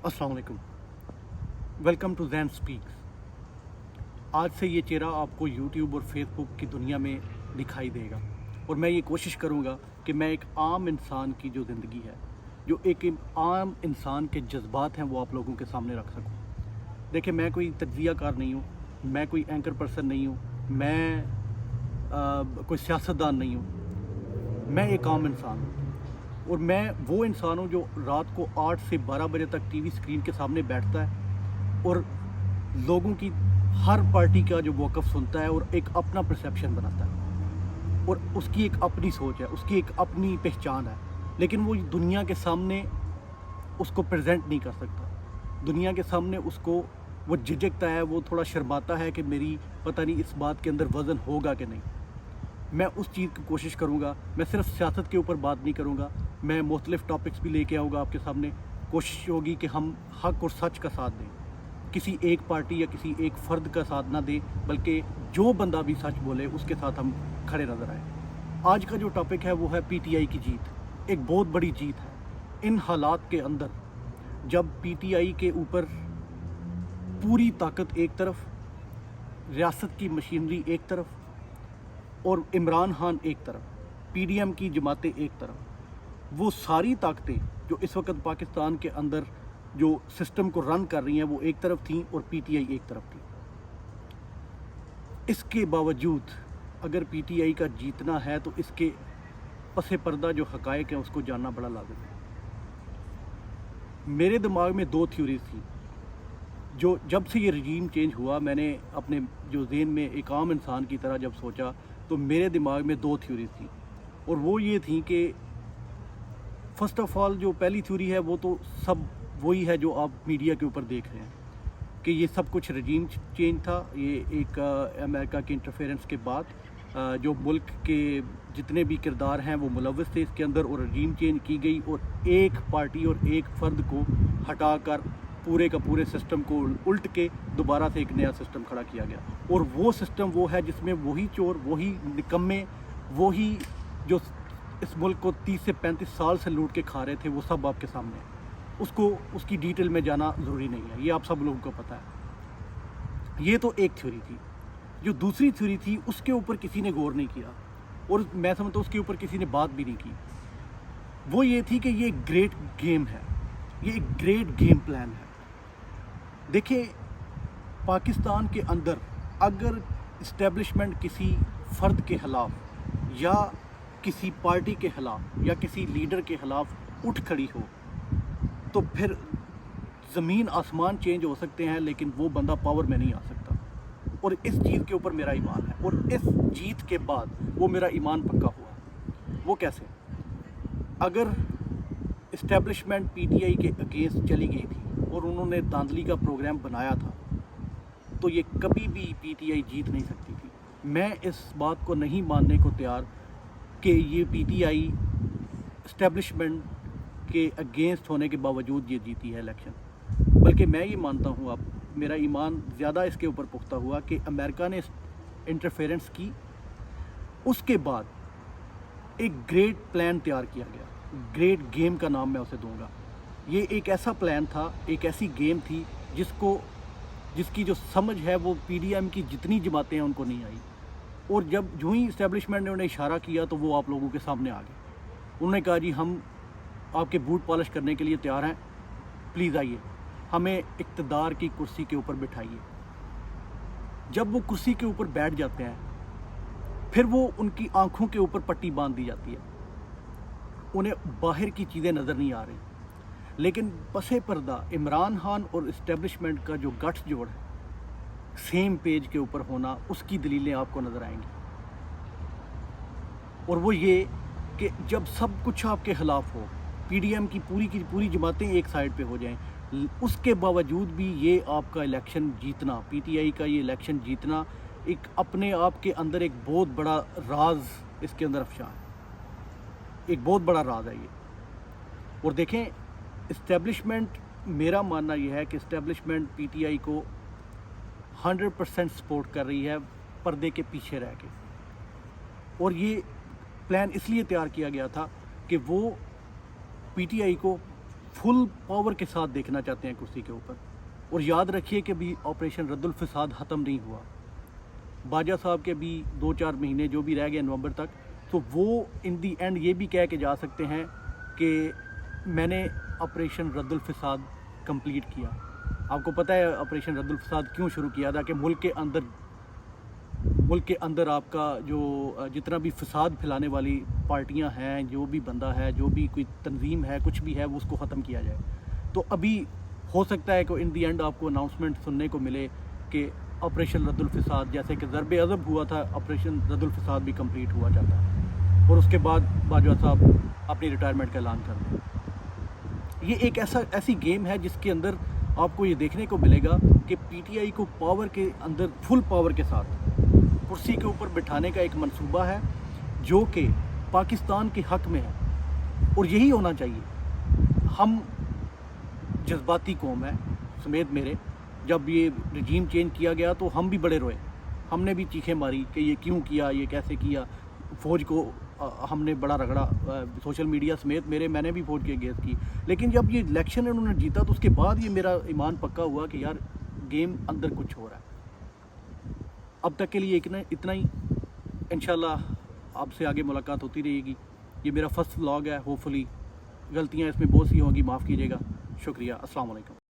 अस्सलाम वालेकुम। Welcome to Zain speaks. आज से ये चेहरा आपको यूट्यूब और फेसबुक की दुनिया में दिखाई देगा और मैं ये कोशिश करूँगा कि मैं एक आम इंसान की जो ज़िंदगी है, जो एक आम इंसान के जज्बात हैं, वो आप लोगों के सामने रख सकूँ। देखिए, मैं कोई तज्ज़िया कार नहीं हूँ, मैं कोई एंकर पर्सन नहीं हूँ, मैं कोई सियासतदान नहीं हूँ, मैं एक आम इंसान हूँ। और मैं वो इंसान हूँ जो रात को 8 से 12 बजे तक टीवी स्क्रीन के सामने बैठता है और लोगों की हर पार्टी का जो वक़्फ़ सुनता है और एक अपना परसेप्शन बनाता है और उसकी एक अपनी सोच है, उसकी एक अपनी पहचान है, लेकिन वो दुनिया के सामने उसको प्रेजेंट नहीं कर सकता। दुनिया के सामने उसको वो झिझकता है, वो थोड़ा शर्माता है कि मेरी पता नहीं इस बात के अंदर वज़न होगा कि नहीं। मैं उस चीज़ की कोशिश करूँगा। मैं सिर्फ सियासत के ऊपर बात नहीं करूँगा, मैं मुख्तलिफ़ टॉपिक्स भी लेके आऊँगा आपके सामने। कोशिश होगी कि हम हक़ और सच का साथ दें, किसी एक पार्टी या किसी एक फ़र्द का साथ ना दें, बल्कि जो बंदा भी सच बोले उसके साथ हम खड़े नज़र आएँ। आज का जो टॉपिक है वो है पीटीआई की जीत। एक बहुत बड़ी जीत है इन हालात के अंदर, जब पीटीआई के ऊपर पूरी ताकत एक तरफ, रियासत की मशीनरी एक तरफ और इमरान खान एक तरफ, पीडीएम की जमातें एक तरफ, वो सारी ताकतें जो इस वक्त पाकिस्तान के अंदर जो सिस्टम को रन कर रही हैं वो एक तरफ थी और पीटीआई एक तरफ थी। इसके बावजूद अगर पीटीआई का जीतना है तो इसके पसे पर्दा जो हकायक हैं उसको जानना बड़ा लाज़िम है। मेरे दिमाग में दो थ्योरीज थी जो जब से ये रजीम चेंज हुआ, मैंने अपने जो ज़हन में एक आम इंसान की तरह जब सोचा तो मेरे दिमाग में दो थ्योरीज थी और वो ये थी कि फ़र्स्ट ऑफ़ ऑल जो पहली थ्योरी है वो तो सब वही है जो आप मीडिया के ऊपर देख रहे हैं कि ये सब कुछ रजीम चेंज था। ये एक अमेरिका के इंटरफेरेंस के बाद जो मुल्क के जितने भी किरदार हैं वो मुलव्वस थे इसके अंदर और रजीम चेंज की गई और एक पार्टी और एक फ़र्द को हटाकर पूरे का पूरे सिस्टम को उल्ट के दोबारा से एक नया सिस्टम खड़ा किया गया। और वो सिस्टम वो है जिसमें वही चोर, वही निकम्मे, वही जो इस मुल्क को 30 से 35 साल से लूट के खा रहे थे, वो सब आपके सामने है। उसको उसकी डिटेल में जाना ज़रूरी नहीं है, ये आप सब लोगों को पता है। ये तो एक थ्योरी थी। जो दूसरी थ्योरी थी उसके ऊपर किसी ने गौर नहीं किया और मैं समझता हूँ उसके ऊपर किसी ने बात भी नहीं की। वो ये थी कि ये एक ग्रेट गेम है, ये एक ग्रेट गेम प्लान है। देखिए, पाकिस्तान के अंदर अगर इस्टेब्लिशमेंट किसी फ़र्द के ख़िलाफ़ या किसी पार्टी के ख़िलाफ़ या किसी लीडर के ख़िलाफ़ उठ खड़ी हो तो फिर ज़मीन आसमान चेंज हो सकते हैं, लेकिन वो बंदा पावर में नहीं आ सकता। और इस चीज़ के ऊपर मेरा ईमान है और इस जीत के बाद वो मेरा ईमान पक्का हुआ। वो कैसे? अगर इस्टेब्लिशमेंट पीटीआई के अगेंस्ट चली गई थी और उन्होंने धांधली का प्रोग्राम बनाया था तो ये कभी भी पीटीआई जीत नहीं सकती थी। मैं इस बात को नहीं मानने को तैयार कि ये पीटीआई इस्टेब्लिशमेंट के अगेंस्ट होने के बावजूद ये जीती है इलेक्शन। बल्कि मैं ये मानता हूँ, अब मेरा ईमान ज़्यादा इसके ऊपर पुख्ता हुआ कि अमेरिका ने इंटरफेरेंस की, उसके बाद एक ग्रेट प्लान तैयार किया गया। ग्रेट गेम का नाम मैं उसे दूंगा। ये एक ऐसा प्लान था, एक ऐसी गेम थी जिसकी जो समझ है वो पीडीएम की जितनी जमातें हैं उनको नहीं आई। और जब जो ही इस्टेब्लिशमेंट ने उन्हें इशारा किया तो वो आप लोगों के सामने आ गए। उन्होंने कहा, जी हम आपके बूट पॉलिश करने के लिए तैयार हैं, प्लीज़ आइए, हमें इक़्तिदार की कुर्सी के ऊपर बिठाइए। जब वो कुर्सी के ऊपर बैठ जाते हैं फिर वो उनकी आंखों के ऊपर पट्टी बांध दी जाती है, उन्हें बाहर की चीज़ें नज़र नहीं आ रही। लेकिन पसे पर्दा इमरान खान और इस्टेब्लिशमेंट का जो गठजोड़ जोड़ है, सेम पेज के ऊपर होना, उसकी दलीलें आपको नज़र आएंगी। और वो ये कि जब सब कुछ आपके ख़िलाफ़ हो, पीडीएम की पूरी जमातें एक साइड पे हो जाएं, उसके बावजूद भी ये आपका इलेक्शन जीतना, पीटीआई का ये इलेक्शन जीतना एक अपने आप के अंदर एक बहुत बड़ा राज इसके अंदर अफशा है, एक बहुत बड़ा राज है ये। और देखें, इस्टेब्लिशमेंट, मेरा मानना यह है कि इस्टेब्लिशमेंट पीटीआई को 100% सपोर्ट कर रही है पर्दे के पीछे रह के। और ये प्लान इसलिए तैयार किया गया था कि वो पीटीआई को फुल पावर के साथ देखना चाहते हैं कुर्सी के ऊपर। और याद रखिए कि भी ऑपरेशन रद्दुल फसाद ख़त्म नहीं हुआ। बाजा साहब के भी 2-4 महीने जो भी रह गए नवंबर तक, तो वो इन दी एंड ये भी कह के जा सकते हैं कि मैंने ऑपरेशन रद्दुल फसाद कंप्लीट किया। आपको पता है ऑपरेशन रद्दुल फसाद क्यों शुरू किया था? कि मुल्क के अंदर आपका जो जितना भी फसाद फैलाने वाली पार्टियां हैं, जो भी बंदा है, जो भी कोई तंजीम है, कुछ भी है, वो उसको ख़त्म किया जाए। तो अभी हो सकता है कि इन दी एंड आपको अनाउंसमेंट सुनने को मिले कि ऑपरेशन रद्दुल फसाद, जैसे कि ज़रब अज़ब हुआ था, ऑपरेशन रद्दुल फसाद भी कंप्लीट हुआ जाता है और उसके बाद बाजवा साहब अपनी रिटायरमेंट का ऐलान कर दें। ये एक ऐसी गेम है जिसके अंदर आपको ये देखने को मिलेगा कि पीटीआई को पावर के अंदर फुल पावर के साथ कुर्सी के ऊपर बिठाने का एक मंसूबा है जो कि पाकिस्तान के हक़ में है और यही होना चाहिए। हम जज्बाती कौम है समेत मेरे, जब ये रजीम चेंज किया गया तो हम भी बड़े रोए, हमने भी चीखें मारी कि ये क्यों किया, ये कैसे किया। फ़ौज को हमने बड़ा रगड़ा, सोशल मीडिया समेत मैंने भी फ़ौज के अगेंस्ट की। लेकिन जब ये इलेक्शन उन्होंने जीता तो उसके बाद ये मेरा ईमान पक्का हुआ कि यार गेम अंदर कुछ हो रहा है। अब तक के लिए इतना ही। इंशाल्लाह आपसे आगे मुलाकात होती रहेगी। ये मेरा फर्स्ट व्लॉग है, होपफुली गलतियाँ इसमें बहुत सी होंगी, माफ़ कीजिएगा। शुक्रिया। अस्सलाम वालेकुम।